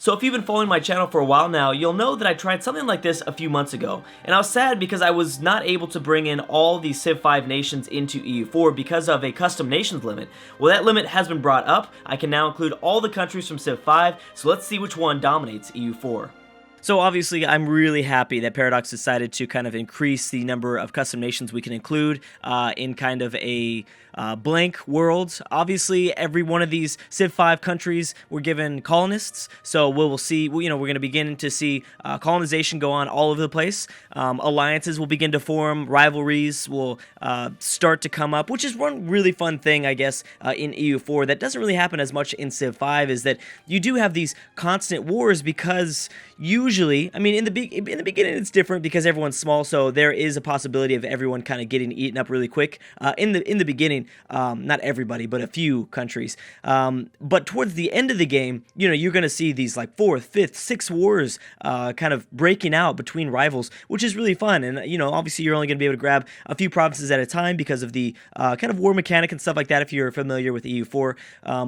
So if you've been following my channel for a while now, you'll know that I tried something like this a few months ago, and I was sad because I was not able to bring in all the Civ 5 nations into EU4 because of a custom nations limit. Well, that limit has been brought up. I can now include all the countries from Civ 5, so let's see which one dominates EU4. So obviously, I'm really happy that Paradox decided to kind of increase the number of custom nations we can include in kind of a blank world. Obviously, every one of these Civ 5 countries were given colonists, so we'll see, we're going to begin to see colonization go on all over the place. Alliances will begin to form, rivalries will start to come up, which is one really fun thing, I guess, in EU4 that doesn't really happen as much in Civ 5, is that you do have these constant wars because usually, I mean, in the beginning it's different because everyone's small, so there is a possibility of everyone kind of getting eaten up really quick. In the beginning, not everybody, but a few countries. But towards the end of the game, you're going to see these like 4th, 5th, 6th wars kind of breaking out between rivals, which is really fun. And, obviously you're only going to be able to grab a few provinces at a time because of the kind of war mechanic and stuff like that if you're familiar with EU4.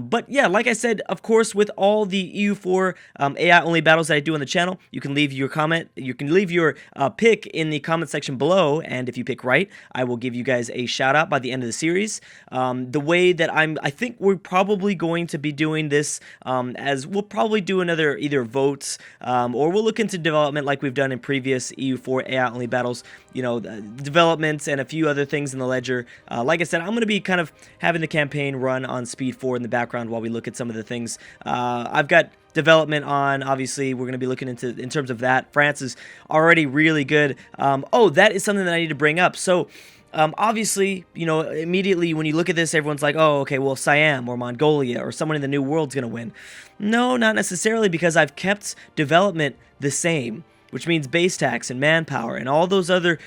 But yeah, like I said, of course, with all the EU4 AI-only battles that I do on the channel, you can leave your comment, you can leave your pick in the comment section below, and if you pick right, I will give you guys a shout out by the end of the series. The way that I think we're probably going to be doing this, as we'll probably do another either votes, or we'll look into development like we've done in previous EU4 AI-only battles, developments and a few other things in the ledger. Like I said, I'm going to be kind of having the campaign run on speed 4 in the background while we look at some of the things. I've got development on, obviously we're going to be looking into in terms of that. France is already really good. Oh, that is something that I need to bring up. So obviously, immediately when you look at this, everyone's like, oh, okay, well, Siam or Mongolia or someone in the New World's going to win. No, not necessarily, because I've kept development the same, which means base tax and manpower and all those other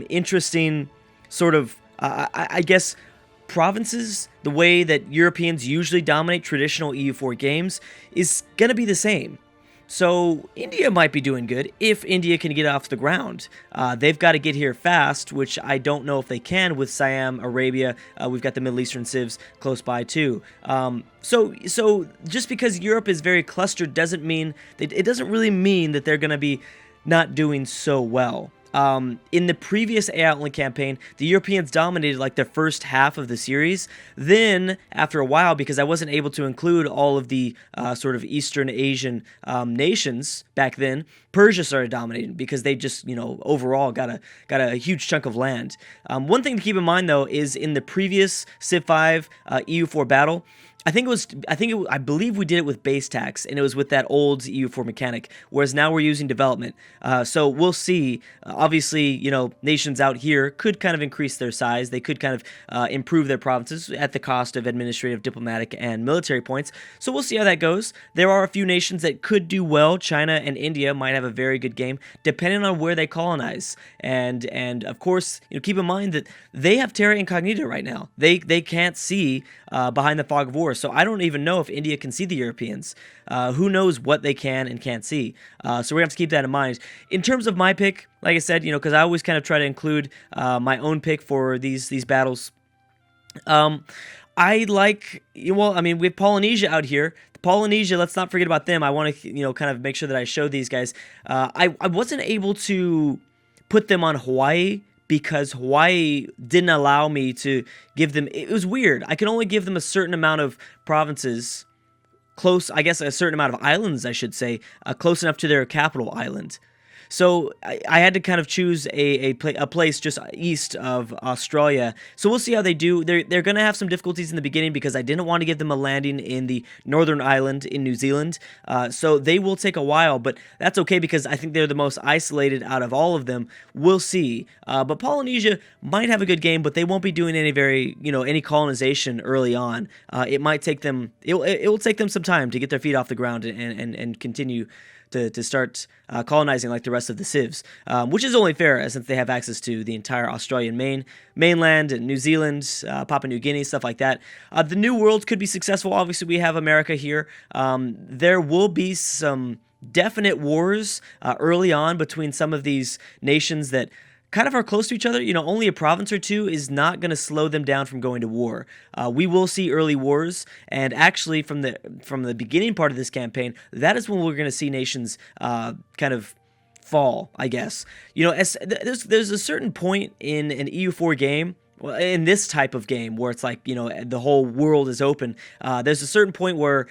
interesting sort of, I guess, provinces. The way that Europeans usually dominate traditional EU4 games is going to be the same. So India might be doing good if India can get off the ground. They've got to get here fast, which I don't know if they can with Siam, Arabia. We've got the Middle Eastern civs close by too. So just because Europe is very clustered doesn't mean that it doesn't really mean that they're going to be not doing so well. In the previous AI-only campaign, the Europeans dominated like the first half of the series. Then, after a while, because I wasn't able to include all of the sort of Eastern Asian nations back then, Persia started dominating because they just, overall got a huge chunk of land. One thing to keep in mind, though, is in the previous Civ 5 EU4 battle, I believe we did it with base tax, and it was with that old EU4 mechanic, whereas now we're using development. So we'll see. Obviously, nations out here could kind of increase their size. They could kind of improve their provinces at the cost of administrative, diplomatic, and military points. So we'll see how that goes. There are a few nations that could do well. China and India might have a very good game, depending on where they colonize. And of course, keep in mind that they have terra incognita right now. They can't see behind the fog of war. So I don't even know if India can see the Europeans. Who knows what they can and can't see. So we're going to have to keep that in mind. In terms of my pick, like I said, because I always kind of try to include my own pick for these battles. I like, well, I mean, we have Polynesia out here. Polynesia, let's not forget about them. I want to, kind of make sure that I show these guys. I wasn't able to put them on Hawaii because Hawaii didn't allow me to give them, it was weird. I can only give them a certain amount of provinces, close, I guess a certain amount of islands, I should say, close enough to their capital island. So I had to kind of choose a place just east of Australia. So we'll see how they do. They're going to have some difficulties in the beginning because I didn't want to give them a landing in the northern island in New Zealand. So they will take a while, but that's okay because I think they're the most isolated out of all of them. We'll see. But Polynesia might have a good game, but they won't be doing any colonization early on. It might take them. It will take them some time to get their feet off the ground and continue to start colonizing like the rest of the civs, which is only fair since they have access to the entire Australian mainland and New Zealand, Papua New Guinea, stuff like that. The New World could be successful. Obviously, we have America here. There will be some definite wars early on between some of these nations that kind of are close to each other. You know, only a province or two is not going to slow them down from going to war. We will see early wars, and actually from the beginning part of this campaign, that is when we're going to see nations kind of fall, I guess. You know, there's a certain point in an EU4 game, well, in this type of game where it's like, you know, the whole world is open. There's a certain point where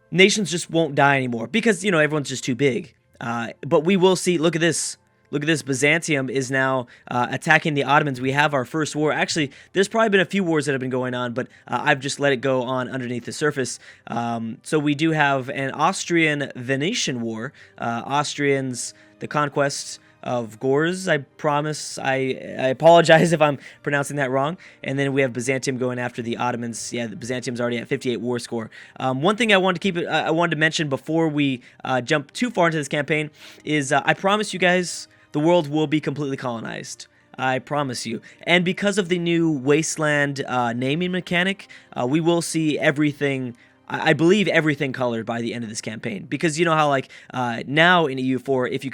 nations just won't die anymore because, you know, everyone's just too big. But we will see, look at this. Look at this, Byzantium is now attacking the Ottomans. We have our first war. Actually, there's probably been a few wars that have been going on, but I've just let it go on underneath the surface. So we do have an Austrian-Venetian war. Austrians, the conquest of Gors, I promise. I apologize if I'm pronouncing that wrong. And then we have Byzantium going after the Ottomans. Yeah, the Byzantium's already at 58 war score. One thing I wanted to mention before we jump too far into this campaign is I promise you guys the world will be completely colonized. I promise you. And because of the new Wasteland naming mechanic, we will see everything, I believe everything colored by the end of this campaign. Because you know how like now in EU4, if you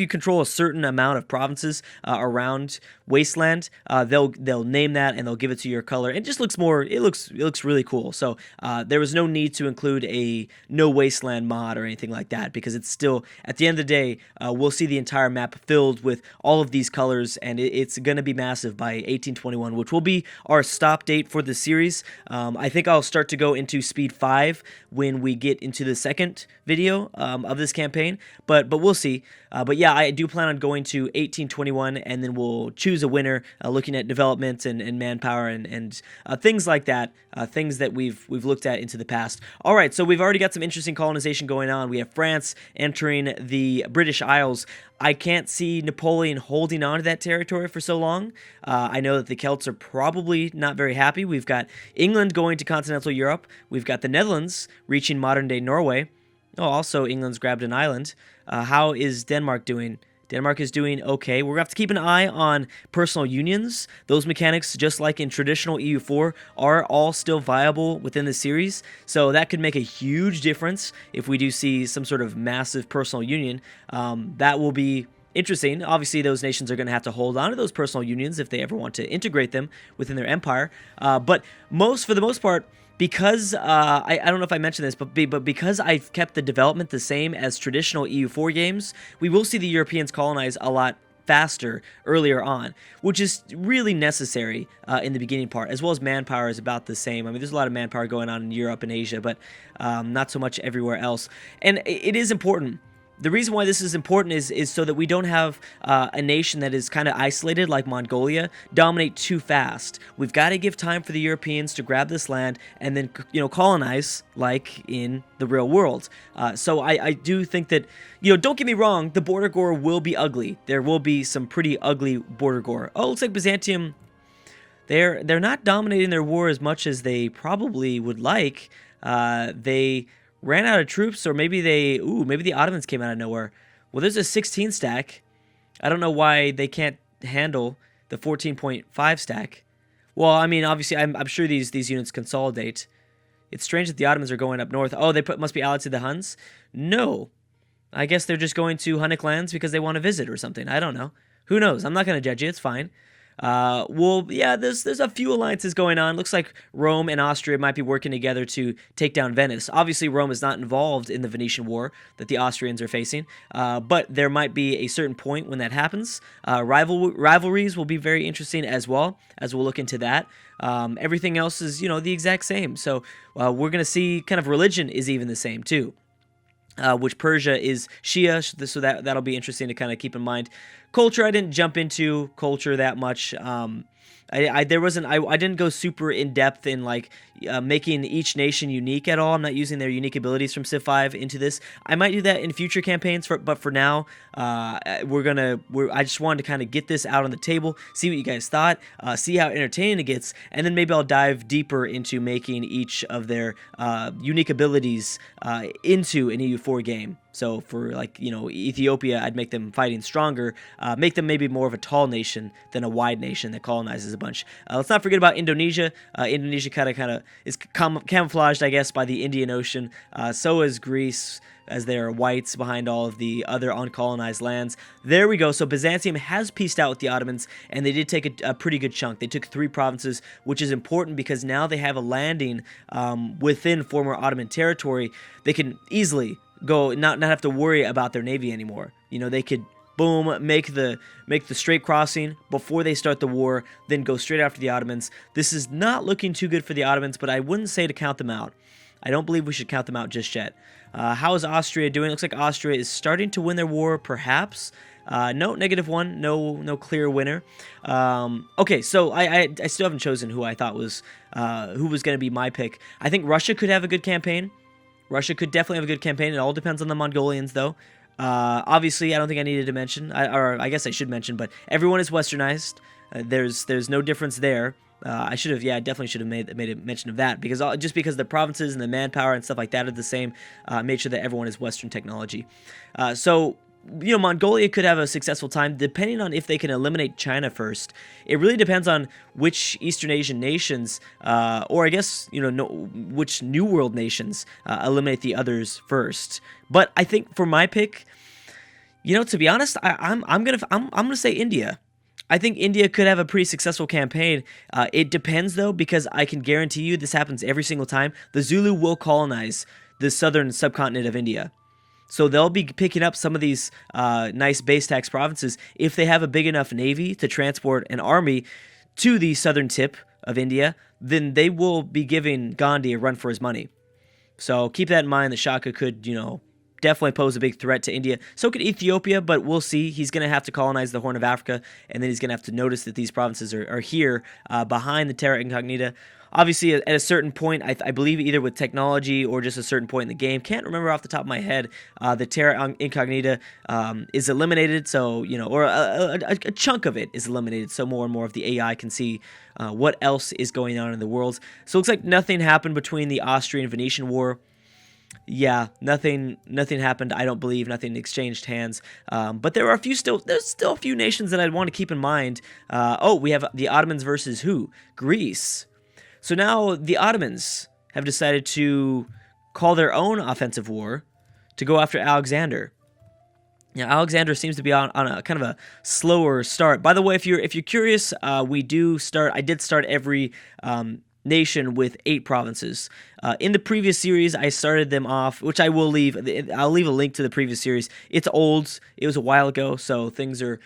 control a certain amount of provinces around Wasteland, they'll name that and they'll give it to your color. It just looks more, it looks really cool. So there was no need to include a no Wasteland mod or anything like that, because it's still, at the end of the day, we'll see the entire map filled with all of these colors, and it's going to be massive by 1821, which will be our stop date for the series. I think I'll start to go into Speed 5 when we get into the second video of this campaign, but we'll see. But yeah, I do plan on going to 1821, and then we'll choose a winner, looking at development and manpower and things like that, things that we've looked at into the past. All right, so we've already got some interesting colonization going on. We have France entering the British Isles. I can't see Napoleon holding on to that territory for so long. I know that the Celts are probably not very happy. We've got England going to continental Europe. We've got the Netherlands reaching modern-day Norway. Oh, also England's grabbed an island. How is Denmark doing? Denmark is doing okay. We're going to have to keep an eye on personal unions. Those mechanics, just like in traditional EU4, are all still viable within the series. So that could make a huge difference if we do see some sort of massive personal union. That will be interesting. Obviously, those nations are going to have to hold on to those personal unions if they ever want to integrate them within their empire. But for the most part, because I don't know if I mentioned this, but because I've kept the development the same as traditional EU4 games, we will see the Europeans colonize a lot faster earlier on, which is really necessary in the beginning part, as well as manpower is about the same. I mean, there's a lot of manpower going on in Europe and Asia, but not so much everywhere else. And it is important. The reason why this is important is so that we don't have a nation that is kind of isolated like Mongolia dominate too fast. We've got to give time for the Europeans to grab this land and then, you know, colonize like in the real world. So I do think that, you know, don't get me wrong, the border gore will be ugly. There will be some pretty ugly border gore. Oh, it looks like Byzantium, they're not dominating their war as much as they probably would like. They ran out of troops, or maybe maybe the Ottomans came out of nowhere. Well, there's a 16 stack. I don't know why they can't handle the 14.5 stack. Well, I mean, obviously, I'm sure these units consolidate. It's strange that the Ottomans are going up north. Oh, they must be allied to the Huns? No. I guess they're just going to Hunnic lands because they want to visit or something. I don't know. Who knows? I'm not going to judge you. It's fine. Well, yeah, there's a few alliances going on. Looks like Rome and Austria might be working together to take down Venice. Obviously, Rome is not involved in the Venetian War that the Austrians are facing, but there might be a certain point when that happens. Rivalries will be very interesting as well, as we'll look into that. Everything else is, you know, the exact same. So we're going to see kind of religion is even the same too. Which Persia is Shia, so that'll be interesting to kind of keep in mind. Culture, I didn't jump into culture that much. I didn't go super in depth in like making each nation unique at all. I'm not using their unique abilities from Civ 5 into this. I might do that in future campaigns, but for now, I just wanted to kind of get this out on the table, see what you guys thought, see how entertaining it gets, and then maybe I'll dive deeper into making each of their unique abilities into an EU4 game. So for like, Ethiopia, I'd make them fighting stronger, make them maybe more of a tall nation than a wide nation that colonizes a bunch. Let's not forget about Indonesia. Indonesia kind of is camouflaged, I guess, by the Indian Ocean. So is Greece, as there are whites behind all of the other uncolonized lands. There we go. So Byzantium has peaced out with the Ottomans, and they did take a pretty good chunk. They took 3 provinces, which is important because now they have a landing within former Ottoman territory. They can easily go, not have to worry about their navy anymore. They could boom, make the straight crossing before they start the war, then go straight after the Ottomans. This is not looking too good for the Ottomans, but I wouldn't say to count them out. I don't believe we should count them out just yet. How is Austria doing? Looks like Austria is starting to win their war, perhaps. No, -1, no clear winner. Okay, so I still haven't chosen who I thought was who was going to be my pick. I think Russia could have a good campaign. Russia could definitely have a good campaign. It all depends on the Mongolians, though. Obviously, I don't think I needed to mention, or I guess I should mention, but everyone is westernized. There's no difference there. I should have, I definitely should have made a mention of that, because because the provinces and the manpower and stuff like that are the same, made sure that everyone is Western technology. So Mongolia could have a successful time, depending on if they can eliminate China first. It really depends on which Eastern Asian nations, or I guess, which New World nations eliminate the others first. But I think for my pick, to be honest, I'm gonna say India. I think India could have a pretty successful campaign. It depends, though, because I can guarantee you this happens every single time. The Zulu will colonize the southern subcontinent of India. So they'll be picking up some of these nice base tax provinces if they have a big enough navy to transport an army to the southern tip of India. Then they will be giving Gandhi a run for his money. So keep that in mind. The Shaka could, definitely pose a big threat to India. So could Ethiopia, but we'll see. He's going to have to colonize the Horn of Africa, and then he's going to have to notice that these provinces are here behind the Terra Incognita. Obviously, at a certain point, I believe either with technology or just a certain point in the game, can't remember off the top of my head, the Terra Incognita is eliminated, so, or a chunk of it is eliminated, so more and more of the AI can see what else is going on in the world. So it looks like nothing happened between the Austrian-Venetian War. Yeah, nothing happened. I don't believe nothing exchanged hands. But there are there's still a few nations that I'd want to keep in mind. We have the Ottomans versus who? Greece. So now the Ottomans have decided to call their own offensive war to go after Alexander. Now, Alexander seems to be on a kind of a slower start. By the way, if you're curious, I did start every nation with 8 provinces. In the previous series, I started them off, which I'll leave a link to the previous series. It's old. It was a while ago, so things are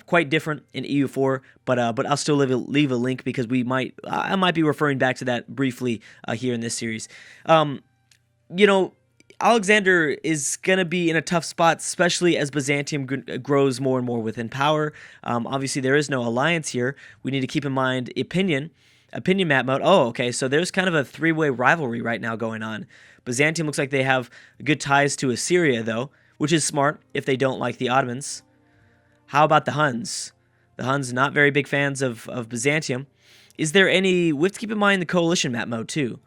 quite different in EU4, but I'll still leave a link because I might be referring back to that briefly here in this series. Alexander is going to be in a tough spot, especially as Byzantium grows more and more within power. Obviously, there is no alliance here. We need to keep in mind opinion map mode. Oh, okay, so there's kind of a 3-way rivalry right now going on. Byzantium looks like they have good ties to Assyria, though, which is smart if they don't like the Ottomans. How about the Huns? The Huns not very big fans of Byzantium. We have to keep in mind the coalition map mode, too.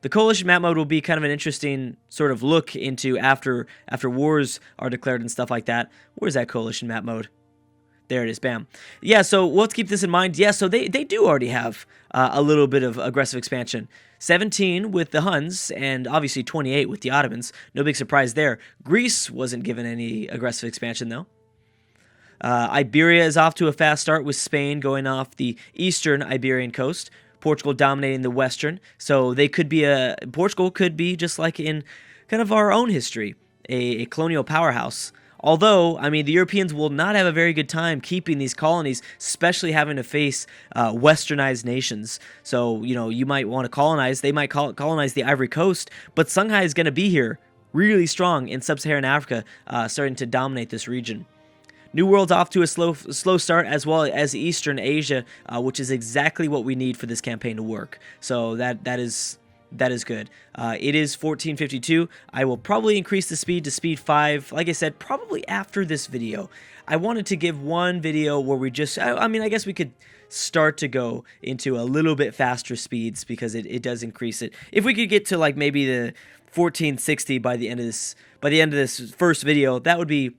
The coalition map mode will be kind of an interesting sort of look into after wars are declared and stuff like that. Where's that coalition map mode? There it is, bam. Yeah, so let's keep this in mind. Yeah, so they do already have a little bit of aggressive expansion. 17 with the Huns, and obviously 28 with the Ottomans. No big surprise there. Greece wasn't given any aggressive expansion, though. Iberia is off to a fast start with Spain going off the eastern Iberian coast. Portugal dominating the western. So Portugal could be just like in kind of our own history, a colonial powerhouse. Although, the Europeans will not have a very good time keeping these colonies, especially having to face westernized nations. So, you might want to colonize. They might colonize the Ivory Coast, but Songhai is going to be here really strong in sub-Saharan Africa, starting to dominate this region. New World's off to a slow start, as well as Eastern Asia, which is exactly what we need for this campaign to work. So that is good. It is 14:52. I will probably increase the speed to speed 5. Like I said, probably after this video. I wanted to give one video where we just, I guess we could start to go into a little bit faster speeds because it does increase it. If we could get to like maybe the 1460 by the end of this first video. That would be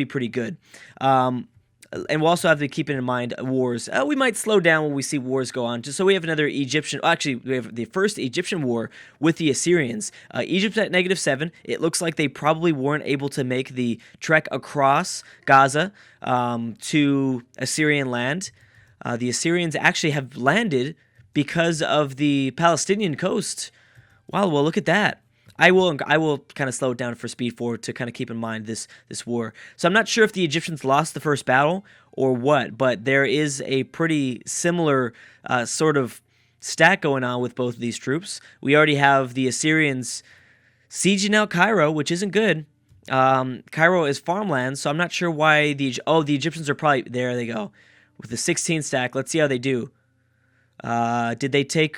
pretty good. And we'll also have to keep in mind wars. We might slow down when we see wars go on, just so we have another Egyptian. Actually, we have the first Egyptian war with the Assyrians. Egypt at -7. It looks like they probably weren't able to make the trek across Gaza to Assyrian land. The Assyrians actually have landed because of the Palestinian coast. Wow, well, look at that. I will kind of slow it down for Speed 4 to kind of keep in mind this war. So I'm not sure if the Egyptians lost the first battle or what, but there is a pretty similar sort of stack going on with both of these troops. We already have the Assyrians sieging out Cairo, which isn't good. Cairo is farmland, so I'm not sure why the Egyptians are probably, there they go, with the 16 stack. Let's see how they do. Did they take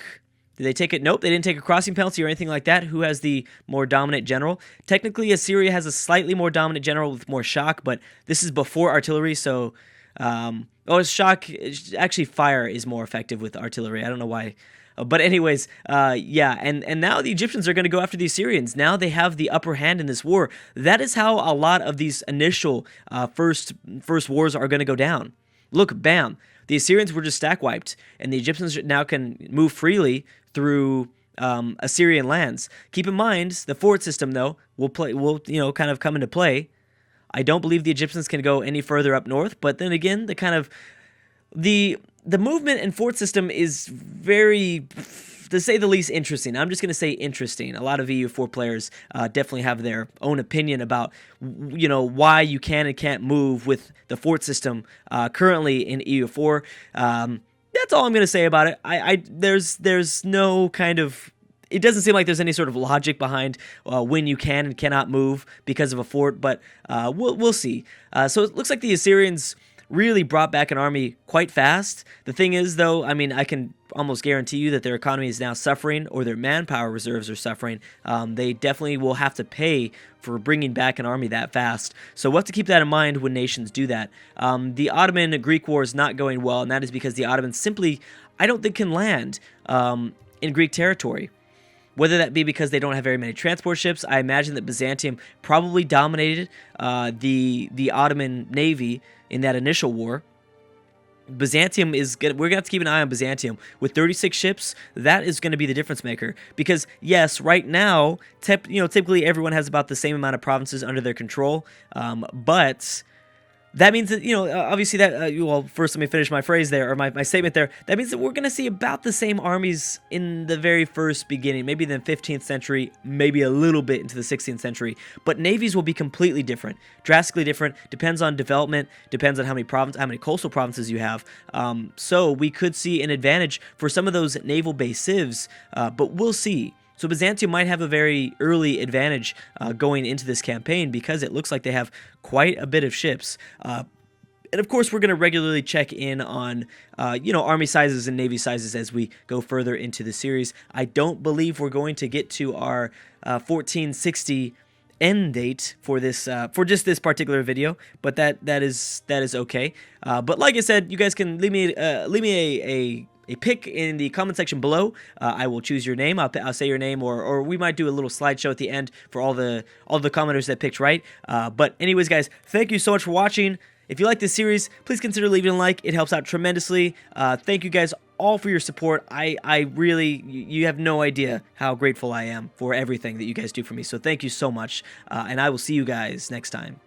it? Nope, they didn't take a crossing penalty or anything like that. Who has the more dominant general? Technically, Assyria has a slightly more dominant general with more shock, but this is before artillery, so... it's shock. Actually, fire is more effective with artillery. I don't know why. But anyways, yeah, and now the Egyptians are going to go after the Assyrians. Now they have the upper hand in this war. That is how a lot of these initial first wars are going to go down. Look, bam. The Assyrians were just stack wiped, and the Egyptians now can move freely through Assyrian lands. Keep in mind, the fort system though will kind of come into play. I don't believe the Egyptians can go any further up north, but then again, the movement and fort system is very, to say the least, interesting. I'm just going to say interesting. A lot of EU4 players definitely have their own opinion about, why you can and can't move with the fort system currently in EU4. That's all I'm going to say about it. There's no kind of... It doesn't seem like there's any sort of logic behind when you can and cannot move because of a fort, but we'll see. So it looks like the Assyrians really brought back an army quite fast. The thing is, though, I mean, I can almost guarantee you that their economy is now suffering, or their manpower reserves are suffering. They definitely will have to pay for bringing back an army that fast. So we'll have to keep that in mind when nations do that. The Ottoman-Greek war is not going well, and that is because the Ottomans simply, I don't think, can land in Greek territory. Whether that be because they don't have very many transport ships. I imagine that Byzantium probably dominated the Ottoman navy in that initial war. Byzantium is good. We're going to have to keep an eye on Byzantium. With 36 ships, that is going to be the difference maker. Because, yes, right now, typically everyone has about the same amount of provinces under their control. But... that means that, obviously that, well, first let me finish my phrase there, or my statement there. That means that we're going to see about the same armies in the very first beginning, maybe in the 15th century, maybe a little bit into the 16th century. But navies will be completely different, drastically different, depends on development, depends on how many coastal provinces you have. So we could see an advantage for some of those naval-based civs, but we'll see. So Byzantium might have a very early advantage going into this campaign because it looks like they have quite a bit of ships. And of course, we're going to regularly check in on, army sizes and navy sizes as we go further into the series. I don't believe we're going to get to our 1460 end date for this, for just this particular video, but that is okay. But like I said, you guys can leave me a pick in the comment section below. I will choose your name. I'll say your name, or we might do a little slideshow at the end for all the commenters that picked right. But anyways, guys, thank you so much for watching. If you like this series, please consider leaving a like. It helps out tremendously. Thank you guys all for your support. I really, you have no idea how grateful I am for everything that you guys do for me. So thank you so much, and I will see you guys next time.